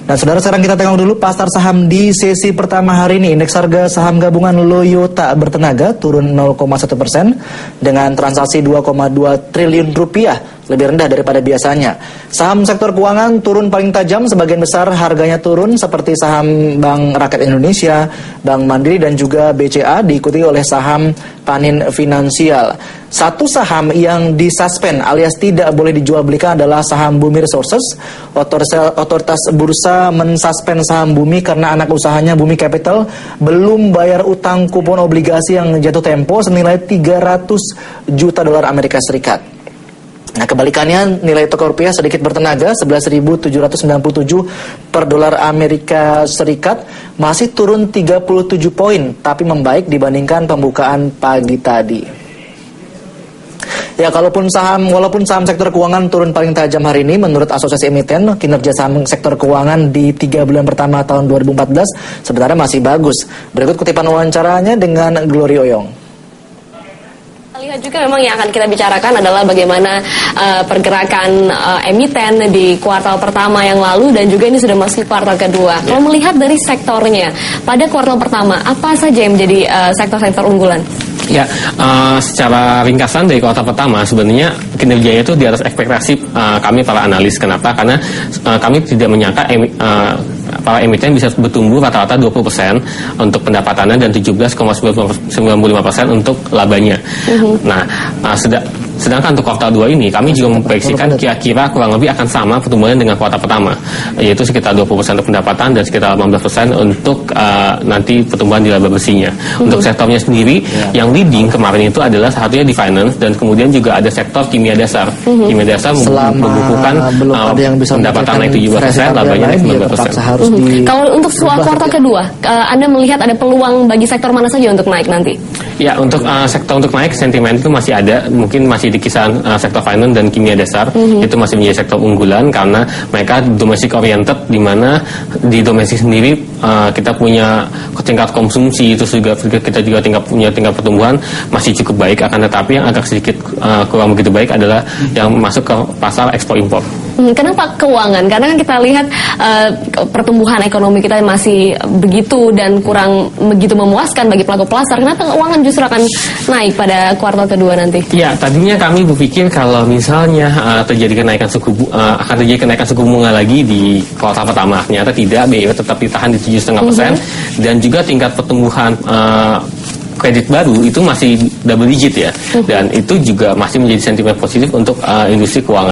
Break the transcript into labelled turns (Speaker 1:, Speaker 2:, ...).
Speaker 1: Dan saudara, sekarang kita tengok dulu pasar saham di sesi pertama hari ini. Indeks harga saham gabungan Loyo Tak Bertenaga turun 0,1% dengan transaksi 2,2 triliun rupiah, lebih rendah daripada biasanya. Saham sektor keuangan turun paling tajam, sebagian besar harganya turun seperti saham Bank Rakyat Indonesia, Bank Mandiri dan juga BCA, diikuti oleh saham Panin Finansial. Satu saham yang disuspend alias tidak boleh dijual belikan adalah saham Bumi Resources. Otoritas bursa mensuspend saham Bumi karena anak usahanya Bumi Capital belum bayar utang kupon obligasi yang jatuh tempo senilai 300 juta dolar Amerika Serikat. Nah, kebalikannya nilai tukar rupiah sedikit bertenaga, 11.797 per dolar Amerika Serikat, masih turun 37 poin, tapi membaik dibandingkan pembukaan pagi tadi. Ya, walaupun saham sektor keuangan turun paling tajam hari ini, menurut Asosiasi Emiten, kinerja saham sektor keuangan di 3 bulan pertama tahun 2014 sebenarnya masih bagus. Berikut kutipan wawancaranya dengan Glory Oyong.
Speaker 2: Lihat juga memang yang akan kita bicarakan adalah bagaimana pergerakan emiten di kuartal pertama yang lalu dan juga ini sudah masuk kuartal kedua. Kalau melihat dari sektornya, pada kuartal pertama apa saja yang menjadi sektor-sektor unggulan?
Speaker 3: Ya, secara ringkasan dari kuartal pertama sebenarnya kinerjanya itu di atas ekspektasi kami para analis. Kenapa? Karena kami tidak menyangka para emiten bisa bertumbuh rata-rata 20% untuk pendapatannya dan 17,95% untuk labanya. Nah, sedangkan untuk kuartal 2 ini kami juga memproyeksikan kira-kira kurang lebih akan sama pertumbuhannya dengan kuartal pertama, yaitu sekitar 20% untuk pendapatan dan sekitar 18% untuk nanti pertumbuhan di laba bersihnya. Untuk sektornya sendiri, yang leading kemarin itu adalah satunya di finance dan kemudian juga ada sektor kimia dasar. Kimia dasar membukukan pendapatan naik 17%, labanya naik 19%.
Speaker 2: Kalau untuk kuartal kedua, Anda melihat ada peluang bagi sektor mana saja untuk naik nanti?
Speaker 3: Ya, untuk sektor untuk naik, sentimen itu masih ada, mungkin masih di kisaran sektor finance dan kimia dasar, itu masih menjadi sektor unggulan karena mereka domestic oriented, di mana di domestik sendiri kita punya tingkat konsumsi, itu juga kita juga punya tingkat pertumbuhan masih cukup baik, akan tetapi yang agak sedikit kurang begitu baik adalah yang masuk ke pasar ekspor impor.
Speaker 2: Kenapa keuangan? Karena kan kita lihat pertumbuhan ekonomi kita masih begitu dan kurang begitu memuaskan bagi pelaku pasar. Kenapa keuangan justru akan naik pada kuartal kedua nanti? Ya,
Speaker 3: tadinya kami berpikir kalau misalnya terjadi kenaikan akan terjadi kenaikan suku bunga lagi di kuartal pertama. Ternyata tidak, BI tetap ditahan di 7,5% dan juga tingkat pertumbuhan kredit baru itu masih double digit ya, dan itu juga masih menjadi sentimen positif untuk industri keuangan.